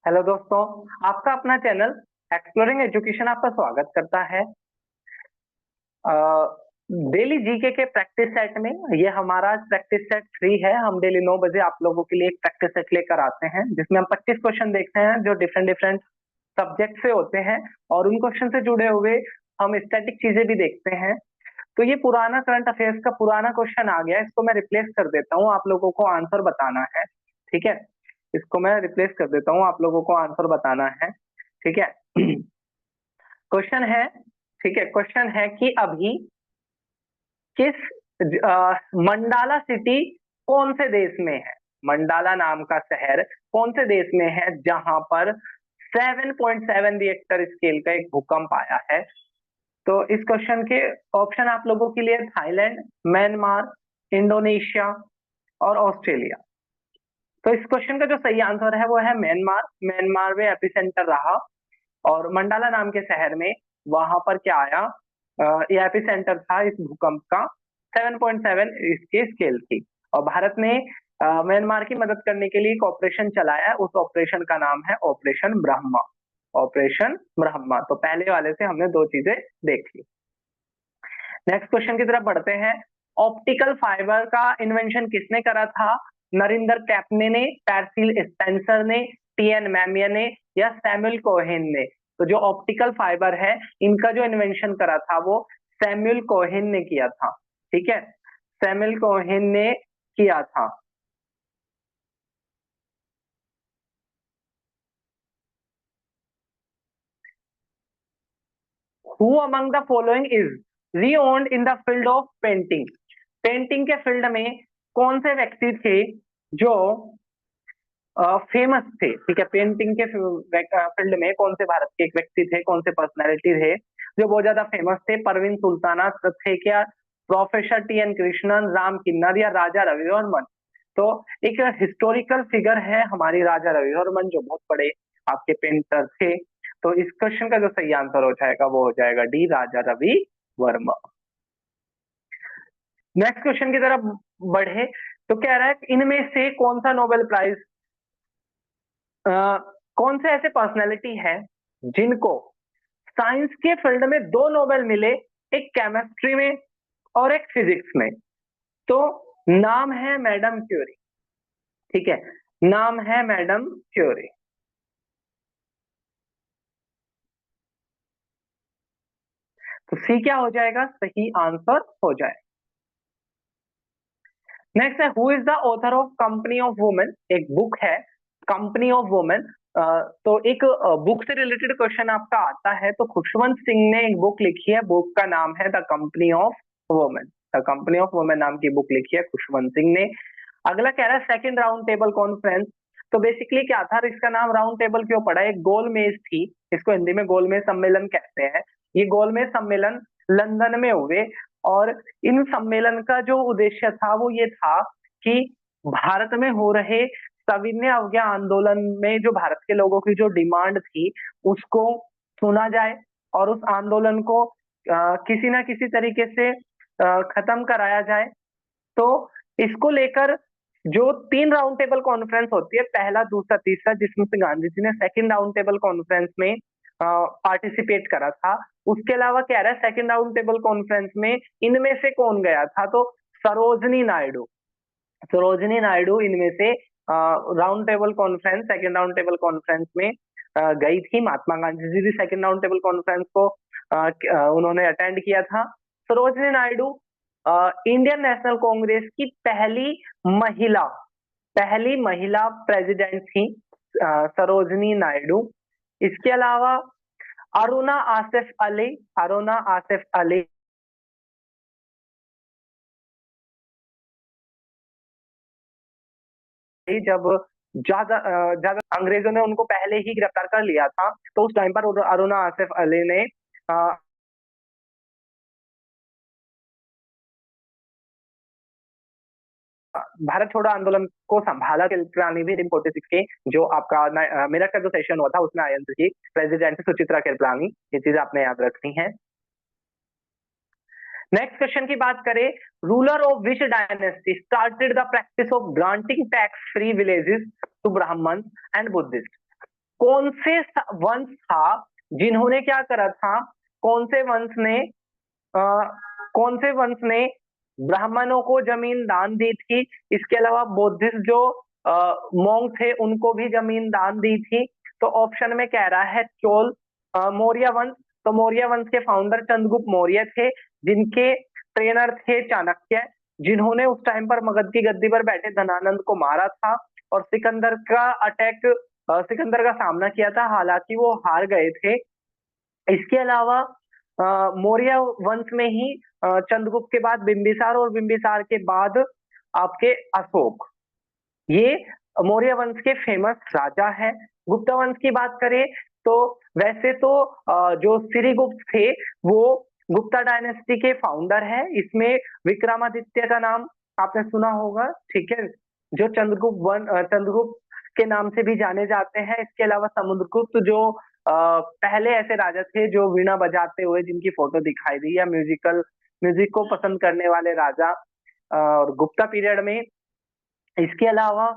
Hello दोस्तों, आपका अपना चैनल एक्सप्लोरिंग एजुकेशन आपका स्वागत करता है। डेली जीके के प्रैक्टिस सेट में ये हमारा प्रैक्टिस सेट 3 है। हम डेली 9 बजे आप लोगों के लिए एक प्रैक्टिस सेट लेकर आते हैं जिसमें हम 25 क्वेश्चन देखते हैं जो डिफरेंट डिफरेंट सब्जेक्ट से होते हैं और उन क्वेश्चन से जुड़े हुए हम स्टैटिक चीजें भी देखते हैं। तो ये पुराना करंट अफेयर्स का पुराना क्वेश्चन आ गया, इसको मैं रिप्लेस कर देता हूँ, आप लोगों को आंसर बताना है। ठीक है, इसको मैं रिप्लेस कर देता हूँ, आप लोगों को आंसर बताना है। ठीक है, क्वेश्चन है, ठीक है, क्वेश्चन है कि अभी किस मंडाला सिटी कौन से देश में है? मंडाला नाम का शहर कौन से देश में है जहां पर 7.7 रिएक्टर स्केल का एक भूकंप आया है? तो इस क्वेश्चन के ऑप्शन आप लोगों के लिए थाईलैंड, म्यांमार, इंडोनेशिया और ऑस्ट्रेलिया। तो इस क्वेश्चन का जो सही आंसर है वो है म्यांमार। म्यांमार में एपिसेंटर रहा और मंडाला नाम के शहर में वहां पर क्या आया, ये एपिसेंटर था इस भूकंप का। 7.7 इसकी स्केल थी और भारत ने म्यांमार की मदद करने के लिए एक ऑपरेशन चलाया। उस ऑपरेशन का नाम है ऑपरेशन ब्रह्मा। ऑपरेशन ब्रह्मा। तो पहले वाले से हमने दो चीजें देख ली। नेक्स्ट क्वेश्चन की तरफ बढ़ते हैं। ऑप्टिकल फाइबर का इन्वेंशन किसने करा था? नरिंदर कैपने ने, पैरसिल स्पेंसर ने, टीएन मैमिया ने या सैमुअल कोहेन ने? तो जो ऑप्टिकल फाइबर है इनका जो इन्वेंशन करा था वो सैमुअल कोहेन ने किया था। ठीक है, सैमुअल कोहेन ने किया था। Who among the following is renowned in the field of painting? Painting के फील्ड में कौन से व्यक्ति थे जो फेमस थे? ठीक है, पेंटिंग के फील्ड में कौन से भारत के एक व्यक्ति थे, कौन से पर्सनैलिटी थे जो बहुत ज्यादा फेमस थे? परवीन सुल्ताना थे क्या, प्रोफेसर टीएन कृष्णन, राम किन्नर या राजा रविवर्मन? तो एक हिस्टोरिकल फिगर है हमारी राजा रविवर्मन जो बहुत बड़े आपके पेंटर थे। तो इस क्वेश्चन का जो सही आंसर हो जाएगा वो हो जाएगा D, Raja Ravi Varma. Next question की तरफ बढ़े तो कह रहा है इनमें से कौन सा नोबेल प्राइज, कौन से ऐसे पर्सनैलिटी है जिनको साइंस के फील्ड में दो नोबेल मिले, एक केमिस्ट्री में और एक फिजिक्स में? तो नाम है मैडम क्यूरी। ठीक है, नाम है मैडम क्यूरी। तो सी क्या हो जाएगा? सही आंसर हो जाए। नेक्स्ट है who is the author of company of women? एक बुक है कंपनी ऑफ वुमेन। तो एक बुक से रिलेटेड क्वेश्चन आपका आता है तो खुशवंत सिंह ने एक बुक लिखी है, बुक का नाम है the company of women. The company of women नाम की बुक लिखी है खुशवंत सिंह ने। अगला कह रहा है सेकंड राउंड टेबल कॉन्फ्रेंस। तो बेसिकली क्या था, इसका नाम राउंड टेबल क्यों पड़ा? एक गोल मेज थी, इसको हिंदी में गोलमेज सम्मेलन कहते हैं। ये गोलमेज सम्मेलन लंदन में हुए और इन सम्मेलन का जो उद्देश्य था वो ये था कि भारत में हो रहे सविनय अवज्ञा आंदोलन में जो भारत के लोगों की जो डिमांड थी उसको सुना जाए और उस आंदोलन को किसी ना किसी तरीके से खत्म कराया जाए। तो इसको लेकर जो 3 राउंड टेबल कॉन्फ्रेंस होती है, पहला, दूसरा, तीसरा, जिसमें से गांधी जी ने सेकंड राउंड टेबल कॉन्फ्रेंस में पार्टिसिपेट करा था। उसके अलावा कह रहा है सेकंड राउंड टेबल कॉन्फ्रेंस में इनमें से कौन गया था? तो सरोजनी नायडू। सरोजनी नायडू इनमें से round table conference, second round table conference में गई थी। महात्मा गांधी जी भी सेकंड राउंड टेबल कॉन्फ्रेंस को उन्होंने अटेंड किया था। सरोजनी नायडू इंडियन नेशनल कांग्रेस की महिला पहली महिला प्रेसिडेंट थी, सरोजनी नायडू। इसके अलावा अरुणा आसिफ अली, अरुणा आसिफ अली जब ज्यादा ज्यादा अंग्रेजों ने उनको पहले ही गिरफ्तार कर लिया था तो उस टाइम पर अरुणा आसिफ अली ने भारत छोड़ो आंदोलन को संभाला। कृपलानी भी 1946 के जो आपका मेरठ का जो सेशन हुआ था उसमें आयन की प्रेसिडेंट सुचित्रा कृपलानी, ये चीज आपने याद रखनी है। नेक्स्ट क्वेश्चन की बात करें, ruler of which dynasty started the practice of granting tax free villages to Brahmin and Buddhist? कौन से वंश था जिन्होंने क्या करा था, कौन से वंश ने कौन से वंश ने ब्राह्मणों को जमीन दान दी थी, इसके अलावा बुद्धिस्ट जो मोंग थे उनको भी जमीन दान दी थी। तो ऑप्शन में कह रहा है चोल मौर्य वंश। तो मौर्य वंश के फाउंडर चंद्रगुप्त मौर्य थे, जिनके ट्रेनर थे चाणक्य, जिन्होंने उस टाइम पर मगध की गद्दी पर बैठे धनानंद को मारा था और सिकंदर का सामना किया था, हालांकि वो हार गए थे। इसके अलावा मौर्य वंश में ही चंद्रगुप्त के बाद बिंबिसार और बिंबिसार के बाद आपके अशोक, ये मौर्य वंश के फेमस राजा है। गुप्ता वंश की बात करें तो वैसे तो जो श्रीगुप्त थे वो गुप्ता डायनेस्टी के फाउंडर है। इसमें विक्रमादित्य का नाम आपने सुना होगा, ठीक है, जो चंद्रगुप्त के नाम से भी जाने जाते हैं। इसके अलावा समुद्रगुप्त जो पहले ऐसे राजा थे जो वीणा बजाते हुए जिनकी फोटो दिखाई दी, या म्यूजिक को पसंद करने वाले राजा और गुप्ता पीरियड में। इसके अलावा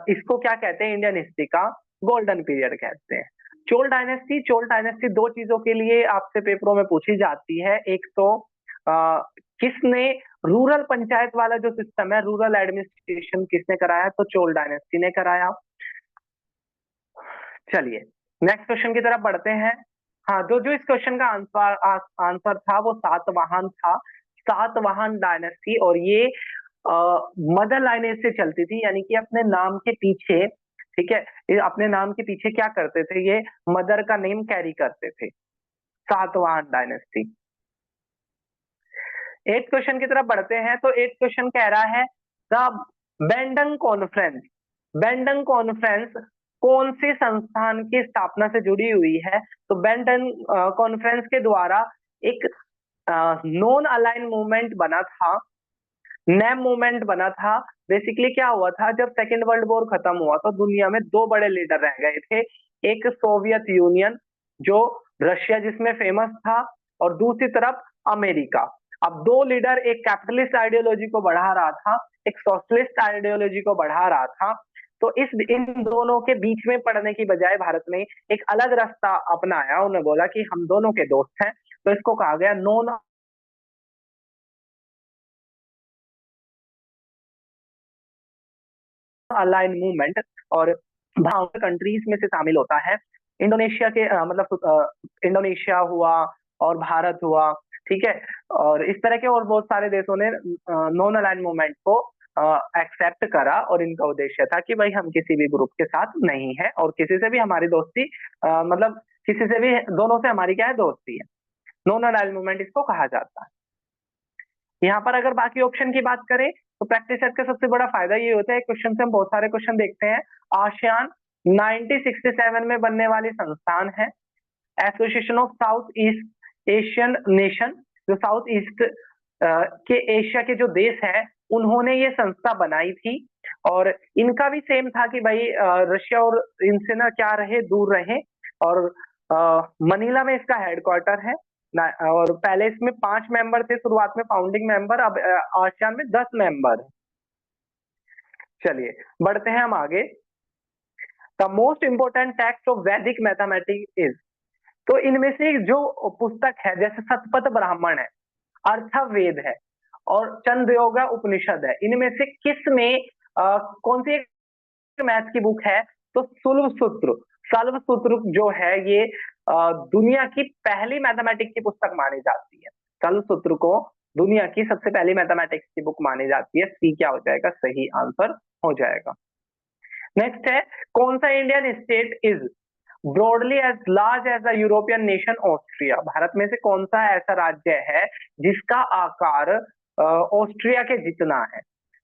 इसको क्या कहते हैं, इंडियन हिस्ट्री का गोल्डन पीरियड कहते हैं। चोल डायनेस्टी दो चीजों के लिए आपसे पेपरों में पूछी जाती है। एक तो किसने रूरल पंचायत वाला जो सिस्टम है, रूरल एडमिनिस्ट्रेशन किसने कराया, तो चोल डायनेस्टी ने कराया। चलिए नेक्स्ट क्वेश्चन की तरफ बढ़ते हैं। हाँ, जो जो इस क्वेश्चन का आंसर था वो सातवाहन था, सातवाहन डायनेस्टी। और ये मदर लाइनेज से चलती थी, यानी कि अपने नाम के पीछे, ठीक है, ये अपने नाम के पीछे क्या करते थे, ये मदर का नेम कैरी करते थे, सातवाहन डायनेस्टी। 8th क्वेश्चन की तरफ बढ़ते हैं। तो 8th क्वेश्चन कह रहा है द बैंडंग कॉन्फ्रेंस, बैंडंग कॉन्फ्रेंस कौन सी संस्थान की स्थापना से जुड़ी हुई है। तो बैंडंग कॉन्फ्रेंस के द्वारा एक नॉन अलाइन मूवमेंट बना था, नैम मूवमेंट बना था। बेसिकली क्या हुआ था, जब सेकेंड वर्ल्ड वॉर खत्म हुआ तो दुनिया में दो बड़े लीडर रह गए थे, एक सोवियत यूनियन जो रशिया जिसमें फेमस था, और दूसरी तरफ अमेरिका। अब दो लीडर, एक कैपिटलिस्ट आइडियोलॉजी को बढ़ा रहा था, एक सोशलिस्ट आइडियोलॉजी को बढ़ा रहा था। तो इन दोनों के बीच में पड़ने की बजाय भारत ने एक अलग रास्ता अपनाया। उन्होंने बोला कि हम दोनों के दोस्त हैं, तो इसको कहा गया नॉन अलाइन मूवमेंट। और कंट्रीज में से शामिल होता है इंडोनेशिया के इंडोनेशिया हुआ और भारत हुआ, ठीक है। और इस तरह के और बहुत सारे देशों ने नॉन अलाइन मूवमेंट को एक्सेप्ट करा, और इनका उद्देश्य था कि भाई हम किसी भी ग्रुप के साथ नहीं है और किसी से भी हमारी दोस्ती किसी से भी, दोनों से हमारी क्या है, दोस्ती है। नॉन अलाइन मूवमेंट इसको कहा जाता है। यहाँ पर अगर बाकी ऑप्शन की बात करें तो प्रैक्टिस सेट का सबसे बड़ा फायदा ये होता है, क्वेश्चन से हम बहुत सारे क्वेश्चन देखते हैं। आसियान 1967 में बनने वाली संस्थान है। Association of south east Asian nation, जो साउथ ईस्ट के एशिया के जो देश है उन्होंने ये संस्था बनाई थी। और इनका भी सेम था कि भाई रशिया और इनसे ना क्या रहे, दूर रहे। और मनीला में इसका हेडक्वार्टर है। और पहले इसमें 5 मेंबर थे शुरुआत में, फाउंडिंग मेंबर। अब आसियान में 10 मेंबर। चलिए बढ़ते हैं हम आगे। The most important text of वैदिक मैथमेटिक्स इज, तो इनमें से जो पुस्तक है, जैसे शतपथ ब्राह्मण है, अर्थवेद है और चंद्रयोगा उपनिषद है, इनमें से किस में कौन सी एक मैथ की बुक है, तो शल्व सूत्र जो है ये दुनिया की पहली मैथमेटिक्स की पुस्तक मानी जाती है। शल्व सूत्र को दुनिया की सबसे पहली मैथमेटिक्स की बुक मानी जाती है। सी क्या हो जाएगा, सही आंसर हो जाएगा। नेक्स्ट है, कौन सा Indian state is broadly as large as the European nation Austria, Bharat में से कौन सा ऐसा राज्य है जिसका आकार ऑस्ट्रिया के जितना है।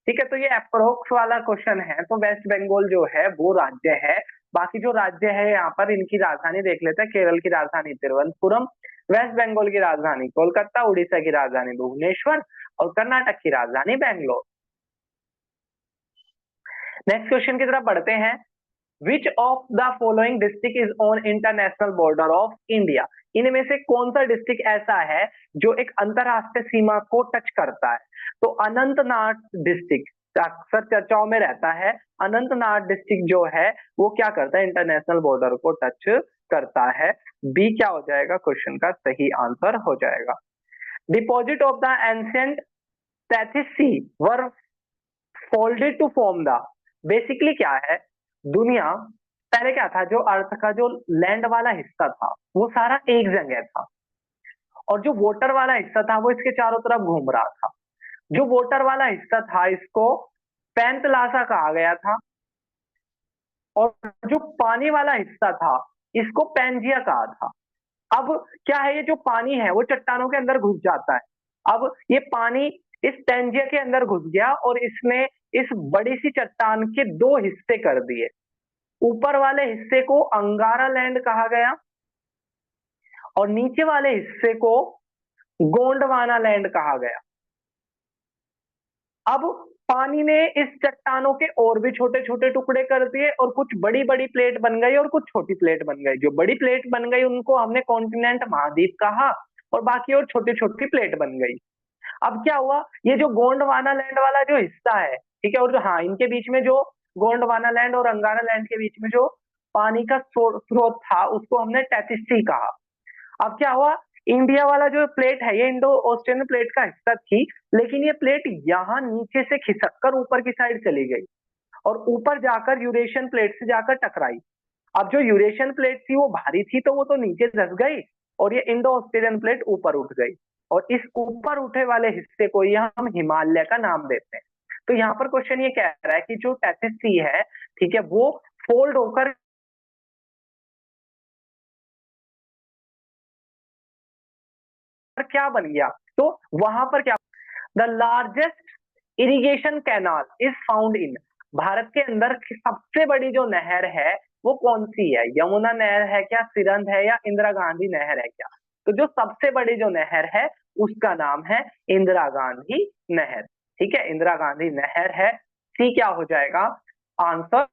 ठीक है, तो ये अप्रोक्स वाला क्वेश्चन है। तो वेस्ट बंगाल जो है वो राज्य है। बाकी जो राज्य है यहाँ पर इनकी राजधानी देख लेते हैं। केरल की राजधानी तिरुवनंतपुरम, वेस्ट बंगाल की राजधानी कोलकाता, उड़ीसा की राजधानी भुवनेश्वर और कर्नाटक की राजधानी बेंगलोर। नेक्स्ट क्वेश्चन की तरफ बढ़ते हैं। Which of the following district is on international border of India, इनमें से कौन सा डिस्ट्रिक्ट ऐसा है जो एक अंतरराष्ट्रीय सीमा को टच करता है। तो अनंतनाग डिस्ट्रिक्ट, अक्सर चर्चाओं में रहता है। अनंतनाग डिस्ट्रिक्ट जो है वो क्या करता है, इंटरनेशनल बॉर्डर को टच करता है। बी क्या हो जाएगा क्वेश्चन का सही आंसर हो जाएगा। Deposit of the ancient Tethys sea were folded to form the, basically क्या है, दुनिया पहले क्या था, जो अर्थ का जो लैंड वाला हिस्सा था वो सारा एक जगह था, और जो वाटर वाला हिस्सा था वो इसके चारों तरफ घूम रहा था। जो वाटर वाला हिस्सा था इसको पैंतलासा कहा गया था, और जो पानी वाला हिस्सा था इसको पैंजिया कहा था। अब क्या है, ये जो पानी है वो चट्टानों के अंदर घुस जाता है। अब ये पानी इस पैंजिया के अंदर घुस गया और इसने इस बड़ी सी चट्टान के दो हिस्से कर दिए। ऊपर वाले हिस्से को अंगारा लैंड कहा गया और नीचे वाले हिस्से को गोंडवाना लैंड कहा गया। अब पानी ने इस चट्टानों के और भी छोटे छोटे टुकड़े कर दिए और कुछ बड़ी बड़ी प्लेट बन गई और कुछ छोटी प्लेट बन गई। जो बड़ी प्लेट बन गई उनको हमने कॉन्टिनेंट महाद्वीप कहा, और बाकी और छोटी छोटी प्लेट बन गई। अब क्या हुआ, ये जो गोंडवाना लैंड वाला जो हिस्सा है, ठीक है, और जो हाँ इनके बीच में जो गोंडवाना लैंड और अंगारा लैंड के बीच में जो पानी का स्रोत था उसको हमने टेथिस सी कहा। अब क्या हुआ, इंडिया वाला जो प्लेट है ये इंडो ऑस्ट्रेलियन प्लेट का हिस्सा थी, लेकिन ये प्लेट यहाँ नीचे से खिसक कर ऊपर की साइड चली गई और ऊपर जाकर यूरेशियन प्लेट से जाकर टकराई। अब जो यूरेशियन प्लेट थी वो भारी थी तो वो तो नीचे धस गई, और ये इंडो ऑस्ट्रेलियन प्लेट ऊपर उठ गई, और इस ऊपर उठे वाले हिस्से को यहाँ हम हिमालय का नाम देते हैं। तो यहाँ पर क्वेश्चन ये कह रहा है कि जो टेथिस सी है, ठीक है, वो फोल्ड होकर क्या बन गया, तो वहां पर क्या, the largest irrigation canal is found in, Bharat के अंदर सबसे बड़ी जो नहर है वो कौन सी है, यमुना नहर है क्या, सिरंध है या इंदिरा गांधी नहर है क्या। तो जो सबसे बड़ी जो नहर है उसका नाम है इंदिरा गांधी नहर। ठीक है, इंदिरा गांधी नहर है। सी क्या हो जाएगा आंसर,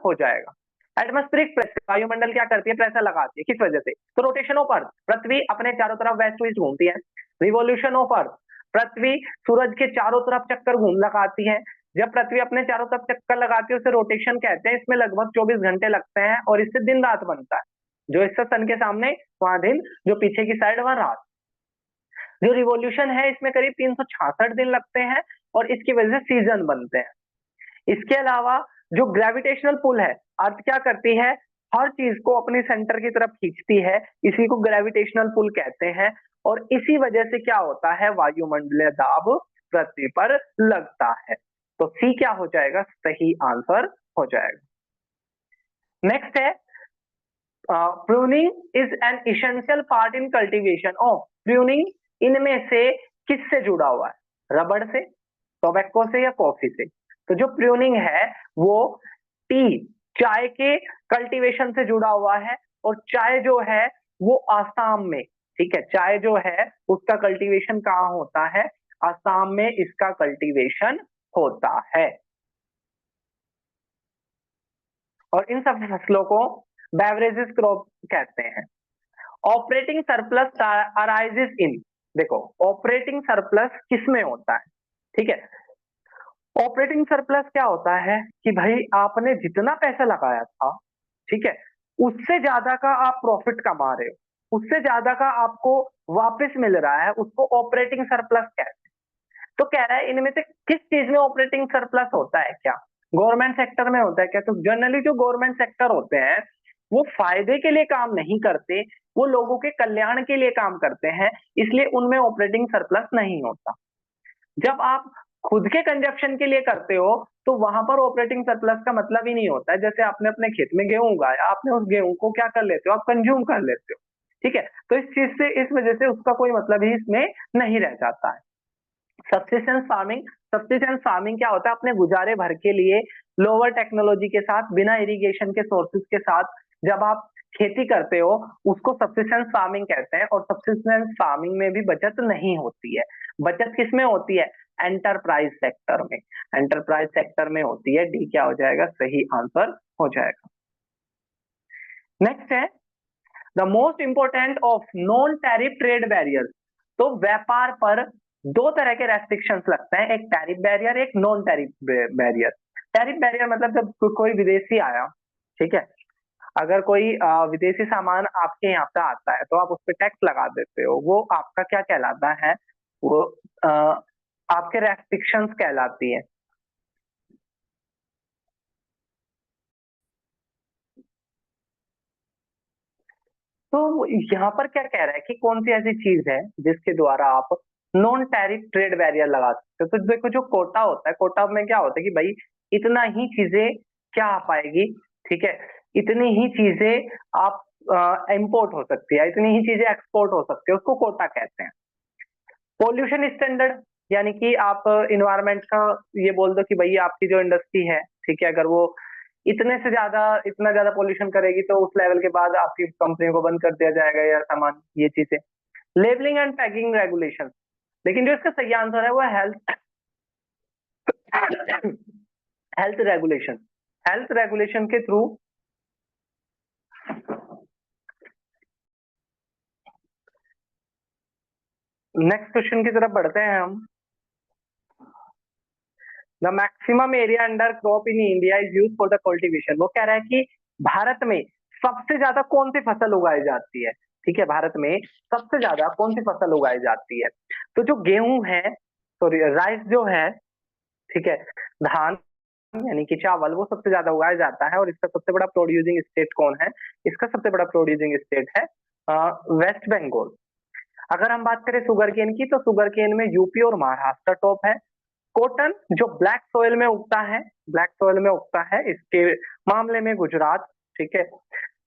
हो जाएगा। एटमॉस्फेरिक प्रेशर, वायुमंडल क्या करती है, प्रेशर लगाती है, किस वजह से, तो रोटेशन ऑफ अर्थ, पृथ्वी अपने चारों तरफ वेस्ट टू ईस्ट घूमती है। रिवॉल्यूशन ऑफ अर्थ, पृथ्वी सूरज के चारों तरफ चक्कर घूम लगाती है। जब पृथ्वी अपने चारों तरफ चक्कर लगाती है उसे रोटेशन कहते हैं। इसमें लगभग 24 घंटे लगते हैं और इससे दिन रात बनता है। जो इससे सन के सामने वहां दिन, जो पीछे की साइड वहां रात। जो रिवॉल्यूशन है इसमें करीब 366 दिन लगते हैं और इसकी वजह से सीजन बनते हैं। इसके अलावा जो ग्रेविटेशनल पुल है, अर्थ क्या करती है, हर चीज को अपने सेंटर की तरफ खींचती है, इसी को ग्रेविटेशनल पुल कहते हैं। और इसी वजह से क्या होता है, वायुमंडलीय दाब पृथ्वी पर लगता है। तो सी क्या हो जाएगा सही आंसर हो जाएगा। नेक्स्ट है pruning is an essential part in cultivation. Oh, pruning इनमें से किससे जुड़ा हुआ है, रबड़ से, टोबैको से या कॉफी से। तो जो प्रूनिंग है वो टी, चाय के कल्टीवेशन से जुड़ा हुआ है, और चाय जो है वो आसाम में, ठीक है, चाय जो है उसका कल्टीवेशन कहाँ होता है, आसाम में इसका कल्टीवेशन होता है। और इन सब फसलों को बेवरेजेस क्रॉप कहते हैं। ऑपरेटिंग सरप्लस अराइजेस इन, देखो ऑपरेटिंग सरप्लस किसमें होता है, ठीक है, ऑपरेटिंग सरप्लस क्या होता है कि भाई आपने जितना पैसा लगाया था, ठीक है, उससे ज्यादा का आप प्रॉफिट कमा रहे हो, उससे ज्यादा का आपको वापस मिल रहा है, उसको ऑपरेटिंग सरप्लस कहते हैं। तो कह रहा है इनमें से किस चीज में ऑपरेटिंग सरप्लस होता है, क्या गवर्नमेंट सेक्टर में होता है क्या। तो जनरली जो गवर्नमेंट सेक्टर होते हैं वो फायदे के लिए काम नहीं करते, वो लोगों के कल्याण के लिए काम करते हैं, इसलिए उनमें ऑपरेटिंग सरप्लस नहीं होता। जब आप खुद के कंजप्शन के लिए करते हो तो वहां पर ऑपरेटिंग सरप्लस का मतलब ही नहीं होता है। जैसे आपने अपने खेत में गेहूं उगाया, आपने उस गेहूं को क्या कर लेते हो, आप कंज्यूम कर लेते हो, ठीक है, तो इस चीज से, इस वजह से उसका कोई मतलब ही इसमें नहीं रह जाता है। सब्सिस्टेंस फार्मिंग, सब्सिस्टेंस फार्मिंग क्या होता है, अपने गुजारे भर के लिए लोअर टेक्नोलॉजी के साथ, बिना इरिगेशन के सोर्सेज के साथ जब आप खेती करते हो उसको सब्सिस्टेंस फार्मिंग कहते हैं। और सब्सिस्टेंस फार्मिंग में भी बचत नहीं होती है। बचत किसमें होती है, एंटरप्राइज सेक्टर में, एंटरप्राइज सेक्टर में होती है। डी क्या हो जाएगा सही आंसर हो जाएगा। नेक्स्ट है the most important of non tariff trade barrier. तो व्यापार पर दो तरह के रेस्ट्रिक्शंस लगते हैं, एक टैरिफ बैरियर, एक non tariff barrier. Tariff barrier मतलब जब कोई विदेशी आया, ठीक है, अगर कोई विदेशी सामान आपके यहाँ पे आता है तो आप उस पर टैक्स लगा देते हो, वो आपका क्या कहलाता है, वो आपके रेस्ट्रिक्शंस कहलाती है। तो यहाँ पर क्या कह रहा है कि कौन सी ऐसी चीज है जिसके द्वारा आप नॉन टैरिफ ट्रेड बैरियर लगा सकते हो। तो देखो जो कोटा होता है, कोटा में क्या होता है कि भाई इतना ही चीजें क्या आ पाएगी, ठीक है, इतनी ही चीजें आप इंपोर्ट हो सकती है, इतनी ही चीजें एक्सपोर्ट हो सकती है, उसको कोटा कहते हैं। पोल्यूशन स्टैंडर्ड, यानी कि आप इन्वायरमेंट का ये बोल दो कि भाई आपकी जो इंडस्ट्री है, ठीक है, अगर वो इतना ज्यादा पोल्यूशन करेगी तो उस लेवल के बाद आपकी कंपनी को बंद कर दिया जाएगा या सामान, ये चीजें। लेबलिंग एंड पैकिंग रेगुलेशन, लेकिन जो इसका सही आंसर है वो health health regulation. Health regulation के थ्रू नेक्स्ट क्वेश्चन की तरफ बढ़ते हैं हम। The maximum area under crop in India is use for the cultivation. वो कह रहा है कि भारत में सबसे ज्यादा कौन सी फसल उगाई जाती है, ठीक है, भारत में सबसे ज्यादा कौन सी फसल उगाई जाती है। तो जो गेहूं है, सॉरी राइस जो है, ठीक है, धान यानी कि चावल, वो सबसे ज्यादा उगाया जाता है। और इसका सबसे बड़ा प्रोड्यूसिंग स्टेट कौन है, इसका सबसे बड़ा प्रोड्यूसिंग स्टेट है वेस्ट बंगाल। अगर हम बात करें शुगर केन की, तो शुगर केन में यूपी और महाराष्ट्र टॉप है। कॉटन जो ब्लैक सॉइल में उगता है, ब्लैक सॉइल में उगता है, इसके मामले में गुजरात, ठीक है,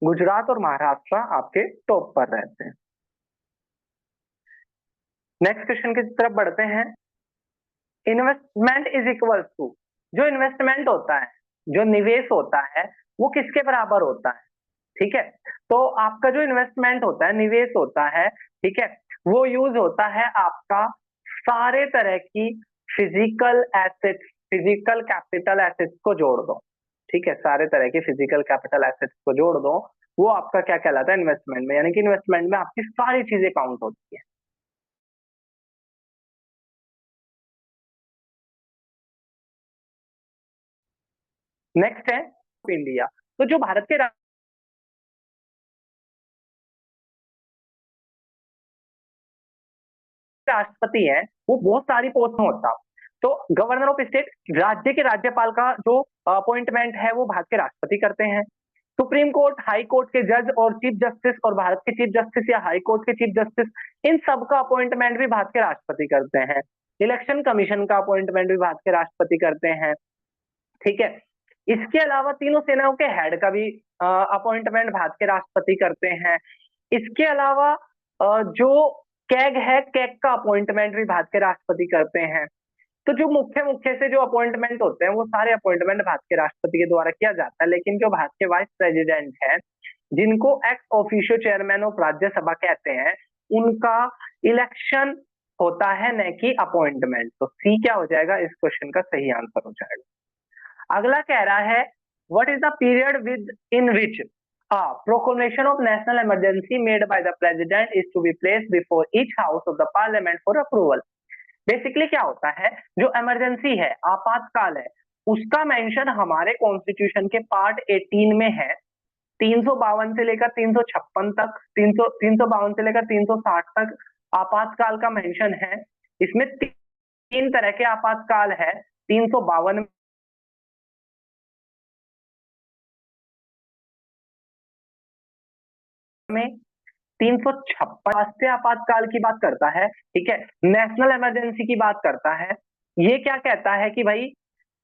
गुजरात और महाराष्ट्र आपके टॉप पर रहते हैं। नेक्स्ट क्वेश्चन की तरफ बढ़ते हैं। इन्वेस्टमेंट इज इक्वल टू, जो इन्वेस्टमेंट होता है, जो निवेश होता है, वो किसके बराबर होता है, ठीक है। तो आपका जो इन्वेस्टमेंट होता है, निवेश होता है, ठीक है, वो यूज होता है आपका सारे तरह की physical assets, physical capital assets को जोड़ दो, ठीक है, सारे तरह के फिजिकल कैपिटल एसेट्स को जोड़ दो, वो आपका क्या कहलाता है इन्वेस्टमेंट में। यानी कि इन्वेस्टमेंट में आपकी सारी चीजें काउंट होती है। नेक्स्ट है इंडिया। तो जो भारत के राष्ट्रपति है, वो बहुत सारी पोस्ट में होता। तो गवर्नर ऑफ स्टेट, राज्य के राज्यपाल का जो अपॉइंटमेंट है वो भारत के राष्ट्रपति करते हैं। सुप्रीम कोर्ट, हाई कोर्ट के जज और चीफ जस्टिस, और भारत के चीफ जस्टिस या हाई कोर्ट के चीफ जस्टिस, इन सब का अपॉइंटमेंट भी भारत के राष्ट्रपति करते हैं। इलेक्शन कमीशन का अपॉइंटमेंट भी भारत के राष्ट्रपति करते हैं, ठीक है। इसके अलावा तीनों सेनाओं के हेड का भी अपॉइंटमेंट भारत के राष्ट्रपति करते हैं। इसके अलावा जो कैग है, कैग का अपॉइंटमेंट भी भारत के राष्ट्रपति करते हैं। तो जो मुख्य मुख्य से जो अपॉइंटमेंट होते हैं, वो सारे अपॉइंटमेंट भारत के राष्ट्रपति के द्वारा किया जाता है। लेकिन जो भारत के वाइस प्रेसिडेंट है, जिनको ex officio chairman of Rajya Sabha कहते हैं, उनका इलेक्शन होता है, न कि अपॉइंटमेंट। तो सी क्या हो जाएगा, इस क्वेश्चन का सही आंसर हो जाएगा। अगला कह रहा है what is the period with in which proclamation of national emergency made by the president is to be placed before each house of the parliament for approval। Basically क्या होता है, जो इमरजेंसी है, आपातकाल है, उसका मेंशन हमारे कॉन्स्टिट्यूशन के पार्ट 18 में है। 352 से लेकर 356 तक, 352 से लेकर 360 तक आपातकाल का मेंशन है। इसमें तीन तरह के आपातकाल है। 352 में, 356 राष्ट्रीय आपातकाल की बात करता है, ठीक है, नेशनल इमरजेंसी की बात करता है। ये क्या कहता है कि भाई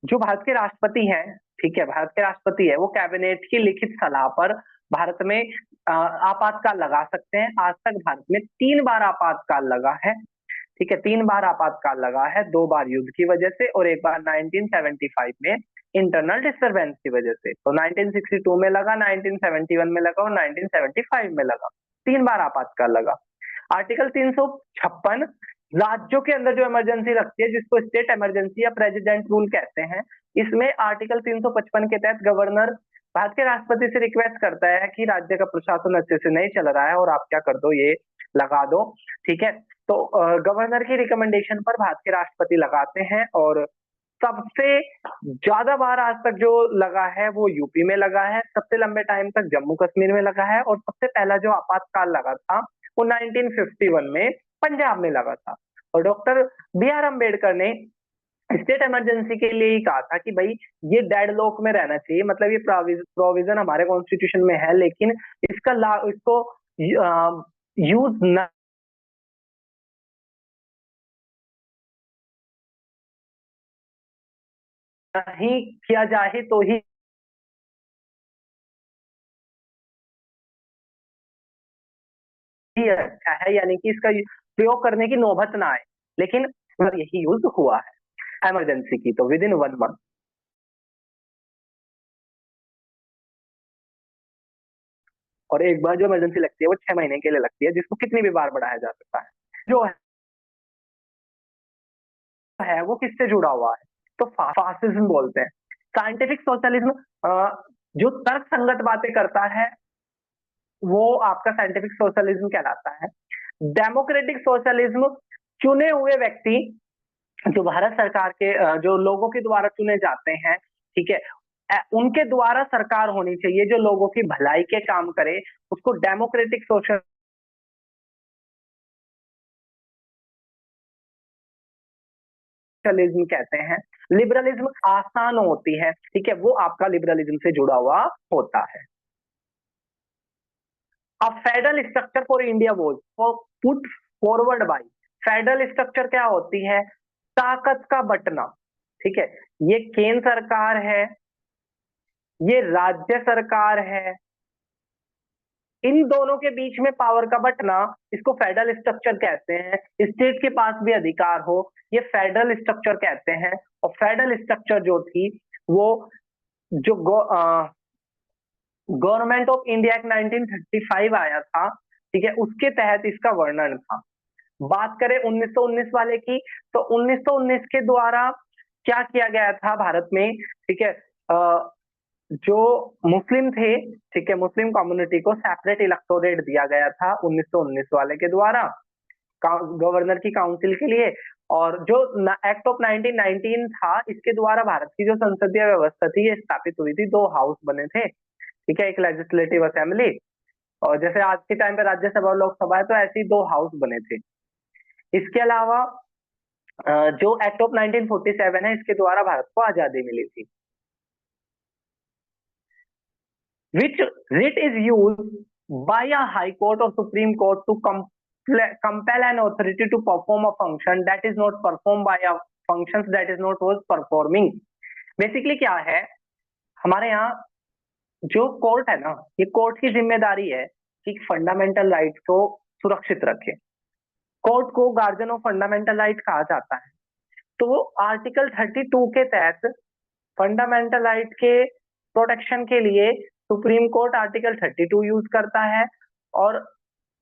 जो भारत के राष्ट्रपति हैं, ठीक है, भारत के राष्ट्रपति है, वो कैबिनेट की लिखित सलाह पर भारत में आपातकाल लगा सकते हैं। आज तक भारत में 3 बार आपातकाल लगा है, ठीक है, 3 बार आपातकाल लगा है, 2 बार युद्ध की वजह से और एक बार 1975 में इंटरनल डिस्टरबेंस की वजह से। तो 1962 में लगा, 1971 में लगा और 1975 में लगा, 3 बार आपातकाल लगा। आर्टिकल 356 राज्यों के अंदर जो इमरजेंसी लगती है, जिसको स्टेट इमरजेंसी या प्रेसिडेंट रूल कहते हैं, इसमें आर्टिकल 355 के तहत गवर्नर भारत के राष्ट्रपति से रिक्वेस्ट करता है कि राज्य का प्रशासन अच्छे से नहीं चल रहा है और आप क्या कर दो, ये लगा दो। ठीक है, तो गवर्नर की रिकमेंडेशन पर भारत के राष्ट्रपति लगाते हैं, और सबसे ज्यादा बार आज तक जो लगा है वो यूपी में लगा है, सबसे लंबे टाइम तक जम्मू कश्मीर में लगा है, और सबसे पहला जो आपातकाल लगा था वो 1951 में पंजाब में लगा था। और डॉक्टर बी आर अम्बेडकर ने स्टेट इमरजेंसी के लिए ही कहा था कि भाई ये डेडलॉक में रहना चाहिए, मतलब ये प्रोविजन हमारे कॉन्स्टिट्यूशन में है, लेकिन इसको यूज नहीं किया जाए तो ही अच्छा है, यानी कि इसका प्रयोग करने की नौबत ना आए। लेकिन अगर यही यूज हुआ है इमरजेंसी की तो विद इन 1 मंथ। और एक बार जो इमरजेंसी लगती है वो 6 महीने के लिए लगती है, जिसको कितनी भी बार बढ़ाया जा सकता है। जो है वो किससे जुड़ा हुआ है, तो फासिज्म बोलते हैं। साइंटिफिक सोशलिज्म जो तर्क संगत बातें करता है वो आपका साइंटिफिक सोशलिज्म कहलाता है। डेमोक्रेटिक सोशलिज्म चुने हुए व्यक्ति जो भारत सरकार के जो लोगों के द्वारा चुने जाते हैं, ठीक है, उनके द्वारा सरकार होनी चाहिए जो लोगों की भलाई के काम करे, उसको डेमोक्रेटिक सोशलिज्म कहते हैं। लिबरलिज्म आसान होती है, ठीक है, वो आपका लिबरलिज्म से जुड़ा हुआ होता है। अब federal structure for India was put forward by, federal structure क्या होती है, ताकत का बंटना। ठीक है, ये केंद्र सरकार है, ये राज्य सरकार है, इन दोनों के बीच में पावर का बंटना, इसको फेडरल स्ट्रक्चर कहते हैं। स्टेट के पास भी अधिकार हो, ये फेडरल स्ट्रक्चर कहते हैं। और फेडरल स्ट्रक्चर जो थी वो जो गवर्नमेंट ऑफ इंडिया एक्ट 1935 आया था, ठीक है, उसके तहत इसका वर्णन था। बात करें 1919 वाले की, तो 1919 के द्वारा क्या किया गया था भारत में, ठीक है, जो मुस्लिम थे, ठीक है, मुस्लिम कम्युनिटी को सेपरेट इलेक्टोरेट दिया गया था 1919 वाले के द्वारा गवर्नर की काउंसिल के लिए। और जो एक्ट ऑफ 1919 था, इसके द्वारा भारत की जो संसदीय व्यवस्था थी ये स्थापित हुई थी। 2 हाउस बने थे, ठीक है, एक लेजिस्लेटिव असेंबली, और जैसे आज के टाइम पे राज्यसभा और लोकसभा है तो ऐसे ही 2 हाउस बने थे। इसके अलावा जो एक्ट ऑफ 1947 है, इसके द्वारा भारत को आजादी मिली थी। Which writ is used by a high court or supreme court to compel an authority to perform a function that is not performed by a functions that is not was performing। Basically क्या है, हमारे यहाँ जो court है ना, ये court की जिम्मेदारी है कि फंडामेंटल राइट को सुरक्षित रखे। कोर्ट को गार्जियन ऑफ फंडामेंटल राइट कहा जाता है। तो आर्टिकल 32 के तहत फंडामेंटल राइट के प्रोटेक्शन के लिए सुप्रीम कोर्ट आर्टिकल 32 यूज करता है, और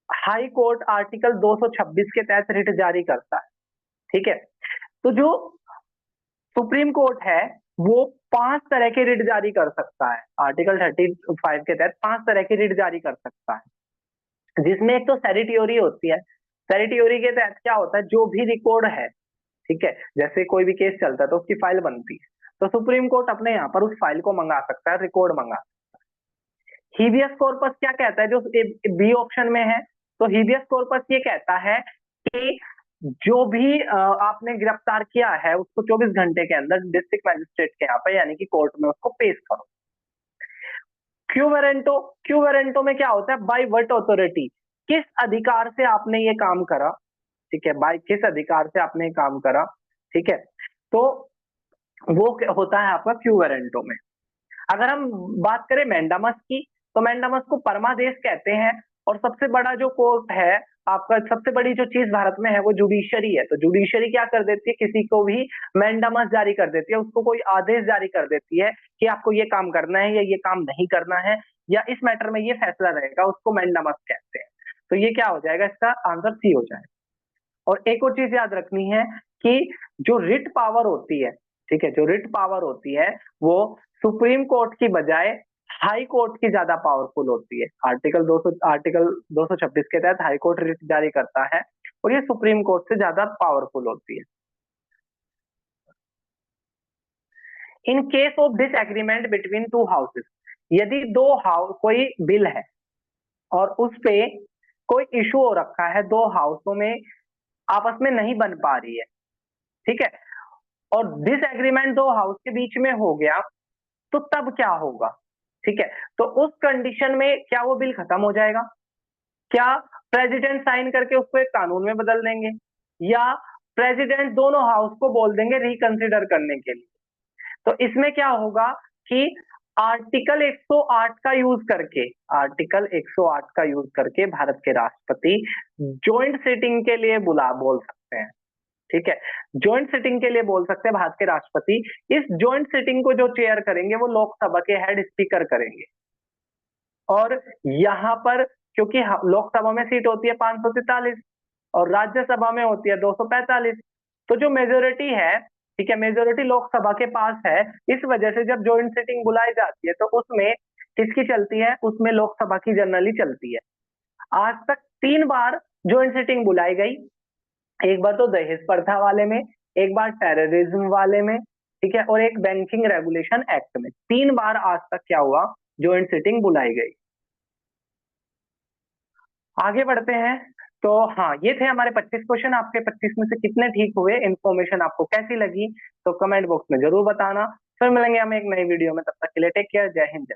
हाई कोर्ट आर्टिकल 226 के तहत रिट जारी करता है। ठीक है, तो जो सुप्रीम कोर्ट है वो 5 तरह के रिट जारी कर सकता है। आर्टिकल 35 के तहत 5 तरह की रिट जारी कर सकता है, जिसमें एक तो सेरिटोरी होती है। सेरिटोरी के तहत क्या होता है, जो भी रिकॉर्ड है, ठीक है, जैसे कोई भी केस चलता है तो उसकी फाइल बनती है, तो सुप्रीम कोर्ट अपने यहाँ पर उस फाइल को मंगा सकता है, रिकॉर्ड मंगा। हीबियस कॉर्पस क्या कहता है, जो बी ऑप्शन में है, तो हीबियस कॉर्पस ये कहता है कि जो भी आपने गिरफ्तार किया है उसको 24 घंटे के अंदर डिस्ट्रिक्ट मैजिस्ट्रेट के यहाँ पे यानी कि कोर्ट में उसको पेश करो। क्यूवेरेंटो, क्यूवेरेंटो में क्या होता है, बाय व्हाट अथॉरिटी, किस अधिकार से आपने ये काम करा, ठीक है, बाय किस अधिकार से आपने ये काम करा, ठीक है, तो वो होता है आपका क्यूवेरेंटो में। अगर हम बात करें मैंडामस की, तो मैंडामस को परमादेश कहते हैं। और सबसे बड़ा जो कोर्ट है आपका, सबसे बड़ी जो चीज भारत में है वो जुडिशरी है। तो जुडिशरी क्या कर देती है, किसी को भी मैंडामस जारी कर देती है, उसको कोई आदेश जारी कर देती है कि आपको ये काम करना है या ये काम नहीं करना है, या इस मैटर में ये फैसला रहेगा, उसको मैंडामस कहते हैं। तो ये क्या हो जाएगा, इसका आंसर सी हो जाएगा। और एक और चीज याद रखनी है कि जो रिट पावर होती है, ठीक है, जो रिट पावर होती है वो सुप्रीम कोर्ट की बजाय हाई कोर्ट की ज्यादा पावरफुल होती है। आर्टिकल 226 के तहत हाई कोर्ट रिट जारी करता है और ये सुप्रीम कोर्ट से ज्यादा पावरफुल होती है। In case of disagreement between two houses, यदि दो हाउस कोई बिल है और उस पे कोई इशू हो रखा है, दो हाउसों में आपस में नहीं बन पा रही है, ठीक है, और डिसएग्रीमेंट दो हाउस के बीच में हो गया, तो तब क्या होगा? ठीक है, तो उस कंडीशन में क्या वो बिल खत्म हो जाएगा? क्या प्रेसिडेंट साइन करके उसको एक कानून में बदल देंगे, या प्रेसिडेंट दोनों हाउस को बोल देंगे रिकंसिडर करने के लिए? तो इसमें क्या होगा कि आर्टिकल 108 का यूज करके, आर्टिकल 108 का यूज करके भारत के राष्ट्रपति जॉइंट सिटिंग के लिए बोल सकते हैं। ठीक है, जॉइंट सिटिंग के लिए बोल सकते हैं भारत के राष्ट्रपति। इस जॉइंट सिटिंग को जो चेयर करेंगे वो लोकसभा के हेड स्पीकर करेंगे। और यहां पर क्योंकि लोकसभा में सीट होती है 543 और राज्यसभा में होती है 245, तो जो मेजोरिटी है, ठीक है, मेजोरिटी लोकसभा के पास है, इस वजह से जब जॉइंट सिटिंग बुलाई जाती है तो उसमें किसकी चलती है? उसमें लोकसभा की जनरली चलती है। आज तक 3 बार जॉइंट सिटिंग बुलाई गई, एक बार तो दहेज प्रथा वाले में, एक बार टेररिज्म वाले में, ठीक है, और एक बैंकिंग रेगुलेशन एक्ट में। 3 बार आज तक क्या हुआ? जॉइंट सिटिंग बुलाई गई। आगे बढ़ते हैं। तो हाँ, ये थे हमारे 25 क्वेश्चन। आपके 25 में से कितने ठीक हुए? इन्फॉर्मेशन आपको कैसी लगी तो कमेंट बॉक्स में जरूर बताना। फिर मिलेंगे हम एक नई वीडियो में, तब तक के लिए टेक केयर, जय हिंद।